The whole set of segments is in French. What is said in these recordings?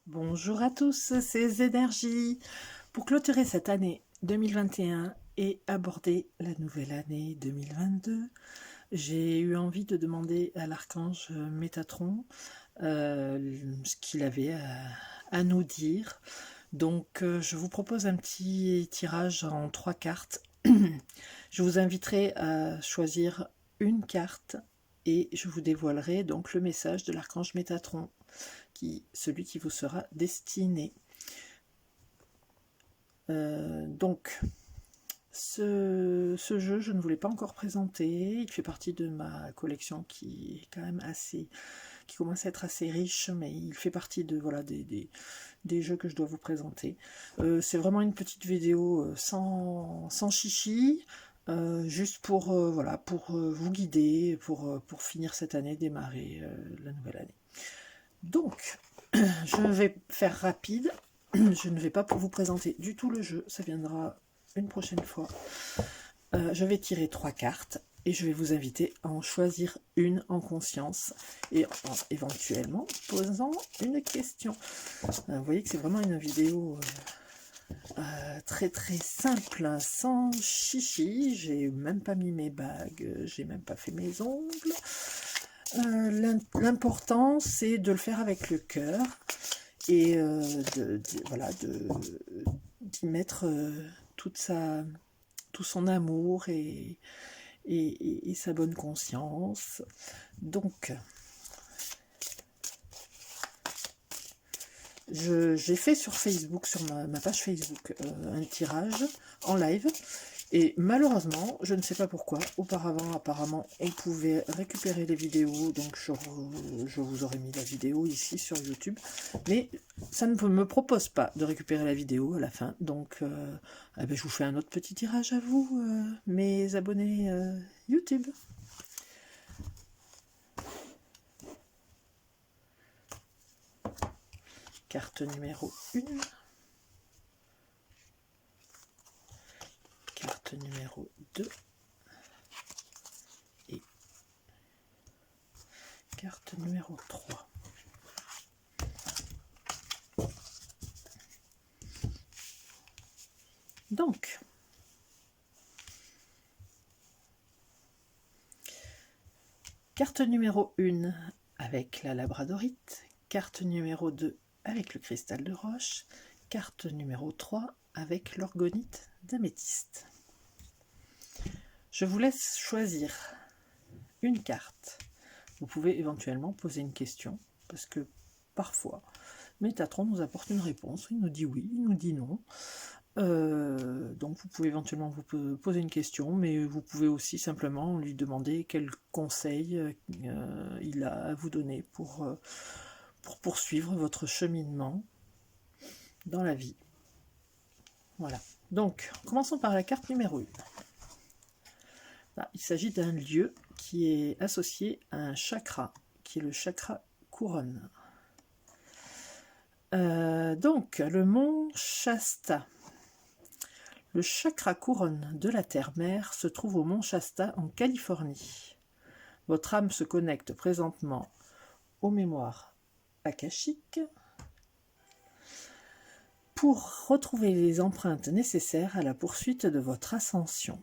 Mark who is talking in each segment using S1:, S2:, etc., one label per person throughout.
S1: Bonjour à tous, c'est Zénergie. Pour clôturer cette année 2021 et aborder la nouvelle année 2022, j'ai eu envie de demander à l'archange Métatron ce qu'il avait à nous dire. Donc je vous propose un petit tirage en 3 cartes. Je vous inviterai à choisir une carte et je vous dévoilerai donc le message de l'archange Métatron, celui qui vous sera destiné. Donc, ce jeu, je ne vous l'ai pas encore présenté. Il fait partie de ma collection qui est quand même qui commence à être assez riche, mais il fait partie de voilà des jeux que je dois vous présenter. C'est vraiment une petite vidéo sans chichi. Juste pour voilà pour vous guider pour finir cette année, démarrer la nouvelle année. Donc, je vais faire rapide. Je ne vais pas vous présenter du tout le jeu, ça viendra une prochaine fois. Je vais tirer 3 cartes et je vais vous inviter à en choisir une en conscience et éventuellement posant une question. Vous voyez que c'est vraiment une vidéo très très simple, sans chichi. J'ai même pas mis mes bagues, j'ai même pas fait mes ongles. L'important c'est de le faire avec le cœur et voilà, d'y mettre tout son amour et sa bonne conscience. Donc, j'ai fait sur Facebook, sur ma page Facebook, un tirage en live. Et malheureusement, je ne sais pas pourquoi, auparavant, apparemment, on pouvait récupérer les vidéos, donc je vous aurais mis la vidéo ici sur YouTube, mais ça ne me propose pas de récupérer la vidéo à la fin, donc je vous fais un autre petit tirage à vous, mes abonnés YouTube. Carte numéro 1. Carte numéro 2 et carte numéro 3. Donc, carte numéro 1 avec la labradorite, carte numéro 2 avec le cristal de roche, carte numéro 3 avec l'orgonite d'améthyste. Je vous laisse choisir une carte. Vous pouvez éventuellement poser une question, parce que parfois, Métatron nous apporte une réponse. Il nous dit oui, il nous dit non. Donc vous pouvez éventuellement vous poser une question, mais vous pouvez aussi simplement lui demander quel conseil il a à vous donner pour poursuivre votre cheminement dans la vie. Voilà. Donc, commençons par la carte numéro 1. Là, il s'agit d'un lieu qui est associé à un chakra, qui est le chakra couronne. Donc, le mont Shasta. Le chakra couronne de la Terre-Mère se trouve au mont Shasta en Californie. Votre âme se connecte présentement aux mémoires akashiques pour retrouver les empreintes nécessaires à la poursuite de votre ascension.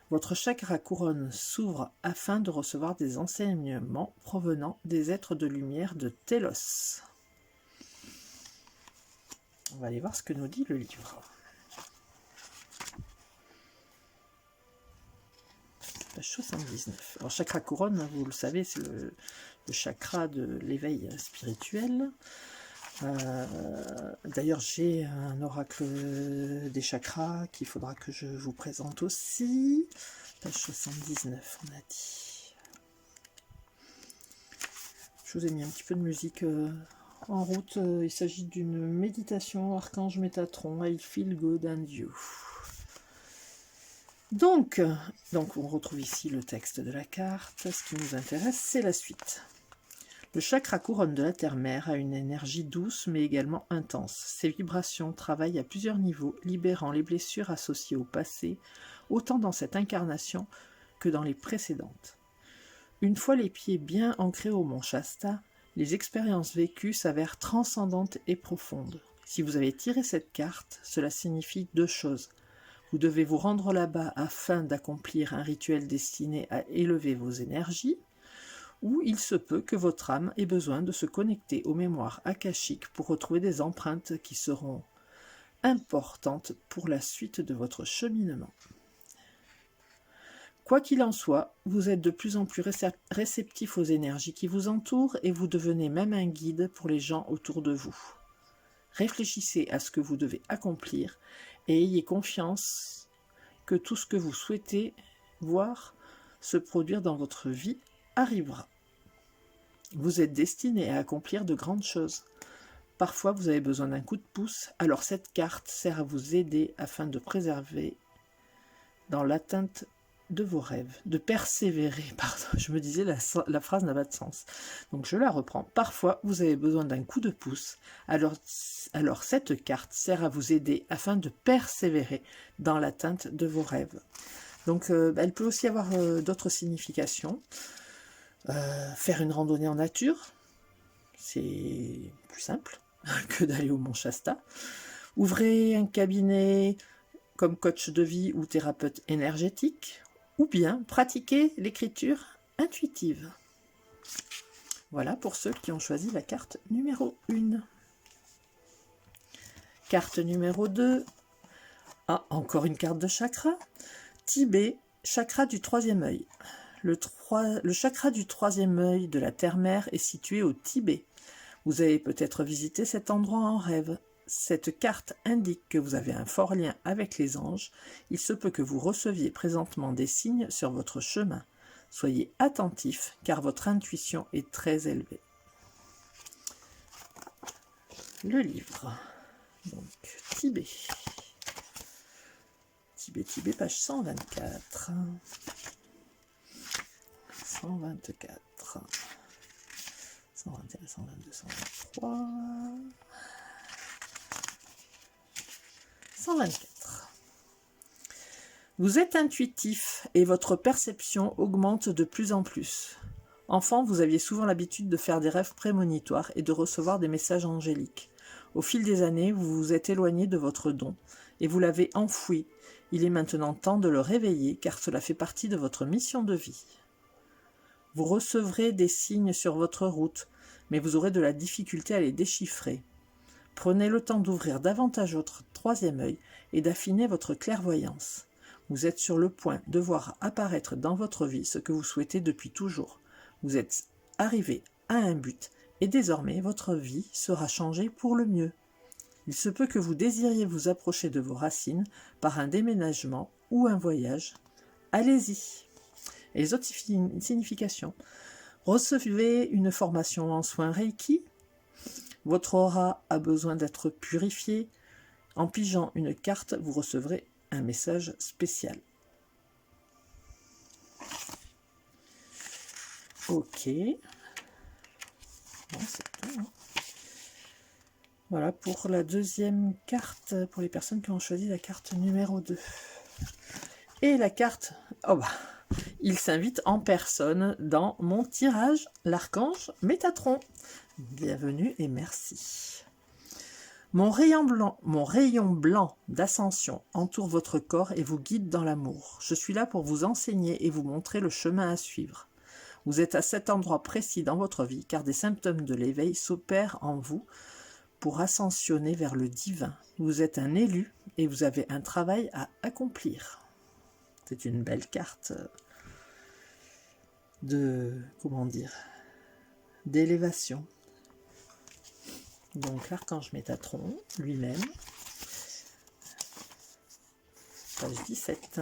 S1: Votre chakra couronne s'ouvre afin de recevoir des enseignements provenant des êtres de lumière de Télos. On va aller voir ce que nous dit le livre. Page 79. Alors, chakra couronne, vous le savez, c'est le chakra de l'éveil spirituel. D'ailleurs, j'ai un oracle des chakras qu'il faudra que je vous présente aussi. Page 79, on a dit. Je vous ai mis un petit peu de musique en route. Il s'agit d'une méditation Archange Métatron. I feel good and you. Donc, on retrouve ici le texte de la carte. Ce qui nous intéresse, c'est la suite. Le chakra couronne de la Terre-Mère a une énergie douce mais également intense. Ses vibrations travaillent à plusieurs niveaux, libérant les blessures associées au passé, autant dans cette incarnation que dans les précédentes. Une fois les pieds bien ancrés au mont Shasta, Les expériences vécues s'avèrent transcendantes et profondes. Si vous avez tiré cette carte, cela signifie 2 choses. Vous devez vous rendre là-bas afin d'accomplir un rituel destiné à élever vos énergies, ou il se peut que votre âme ait besoin de se connecter aux mémoires akashiques pour retrouver des empreintes qui seront importantes pour la suite de votre cheminement. Quoi qu'il en soit, vous êtes de plus en plus réceptif aux énergies qui vous entourent et vous devenez même un guide pour les gens autour de vous. Réfléchissez à ce que vous devez accomplir et ayez confiance que tout ce que vous souhaitez voir se produire dans votre vie arrivera. Vous êtes destiné à accomplir de grandes choses. Parfois, vous avez besoin d'un coup de pouce, alors cette carte sert à vous aider afin de préserver dans l'atteinte de vos rêves, de persévérer, pardon, je me disais la phrase n'a pas de sens, donc je la reprends. Parfois vous avez besoin d'un coup de pouce, alors cette carte sert à vous aider afin de persévérer dans l'atteinte de vos rêves. Donc elle peut aussi avoir d'autres significations. Faire une randonnée en nature, c'est plus simple que d'aller au Mont Shasta. Ouvrez un cabinet comme coach de vie ou thérapeute énergétique, ou bien pratiquer l'écriture intuitive. Voilà pour ceux qui ont choisi la carte numéro 1. Carte numéro 2. Ah, encore une carte de chakra. Tibet, chakra du 3e œil. Le chakra du 3e œil de la terre-mère est situé au Tibet. Vous avez peut-être visité cet endroit en rêve. Cette carte indique que vous avez un fort lien avec les anges. Il se peut que vous receviez présentement des signes sur votre chemin. Soyez attentifs car votre intuition est très élevée. Le livre. Donc, Tibet. Tibet, page 124. 124. 121, 122, 123. 124. Vous êtes intuitif et votre perception augmente de plus en plus. Enfant, vous aviez souvent l'habitude de faire des rêves prémonitoires et de recevoir des messages angéliques. Au fil des années, vous vous êtes éloigné de votre don et vous l'avez enfoui. Il est maintenant temps de le réveiller car cela fait partie de votre mission de vie. Vous recevrez des signes sur votre route, mais vous aurez de la difficulté à les déchiffrer. Prenez le temps d'ouvrir davantage votre 3e œil et d'affiner votre clairvoyance. Vous êtes sur le point de voir apparaître dans votre vie ce que vous souhaitez depuis toujours. Vous êtes arrivé à un but et désormais votre vie sera changée pour le mieux. Il se peut que vous désiriez vous approcher de vos racines par un déménagement ou un voyage. Allez-y. Et les autres significations. Recevez une formation en soins Reiki. Votre aura a besoin d'être purifiée. En pigeant une carte, vous recevrez un message spécial. Ok. Bon, c'est tout, hein. Voilà pour la 2e carte, pour les personnes qui ont choisi la carte numéro 2. Et la carte... Oh bah, il s'invite en personne dans mon tirage, l'archange Métatron. Bienvenue et merci. Mon rayon blanc d'ascension entoure votre corps et vous guide dans l'amour. Je suis là pour vous enseigner et vous montrer le chemin à suivre. Vous êtes à cet endroit précis dans votre vie car des symptômes de l'éveil s'opèrent en vous pour ascensionner vers le divin. Vous êtes un élu et vous avez un travail à accomplir. C'est une belle carte d'élévation. Donc l'archange Métatron lui-même, page 17.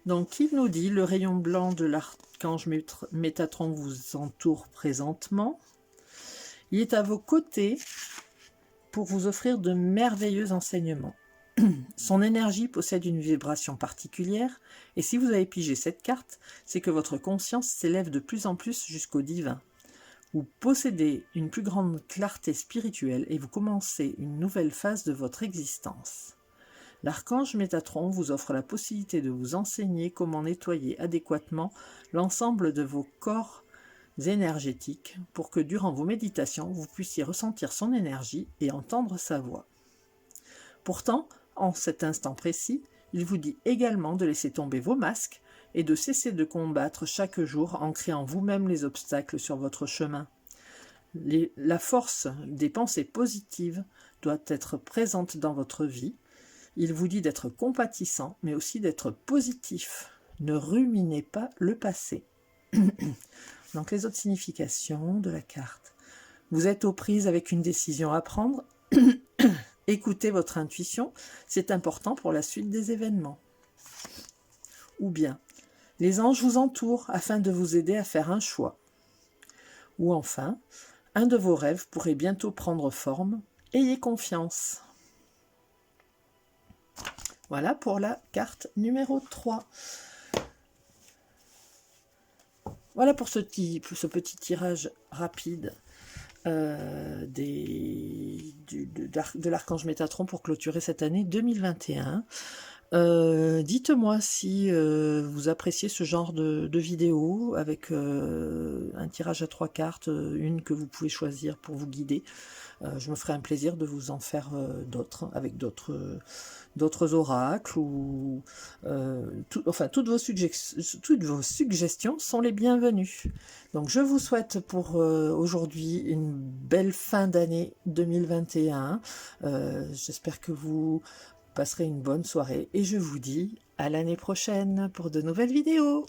S1: Donc il nous dit, le rayon blanc de l'archange Métatron vous entoure présentement. Il est à vos côtés pour vous offrir de merveilleux enseignements. Son énergie possède une vibration particulière, et si vous avez pigé cette carte, c'est que votre conscience s'élève de plus en plus jusqu'au divin. Vous possédez une plus grande clarté spirituelle et vous commencez une nouvelle phase de votre existence. L'archange Métatron vous offre la possibilité de vous enseigner comment nettoyer adéquatement l'ensemble de vos corps énergétiques pour que durant vos méditations, vous puissiez ressentir son énergie et entendre sa voix. Pourtant, en cet instant précis, il vous dit également de laisser tomber vos masques et de cesser de combattre chaque jour en créant vous-même les obstacles sur votre chemin. La force des pensées positives doit être présente dans votre vie. Il vous dit d'être compatissant, mais aussi d'être positif. Ne ruminez pas le passé. Donc les autres significations de la carte. Vous êtes aux prises avec une décision à prendre. Écoutez votre intuition, c'est important pour la suite des événements. Ou bien, les anges vous entourent afin de vous aider à faire un choix. Ou enfin, un de vos rêves pourrait bientôt prendre forme. Ayez confiance. Voilà pour la carte numéro 3. Voilà pour ce petit tirage rapide de l'archange Métatron pour clôturer cette année 2021. Dites-moi si vous appréciez ce genre de vidéo avec un tirage à 3 cartes, une que vous pouvez choisir pour vous guider. Je me ferai un plaisir de vous en faire d'autres, avec d'autres oracles. Ou, toutes vos suggestions sont les bienvenues. Donc je vous souhaite pour aujourd'hui une belle fin d'année 2021. J'espère que vous passerez une bonne soirée et je vous dis à l'année prochaine pour de nouvelles vidéos.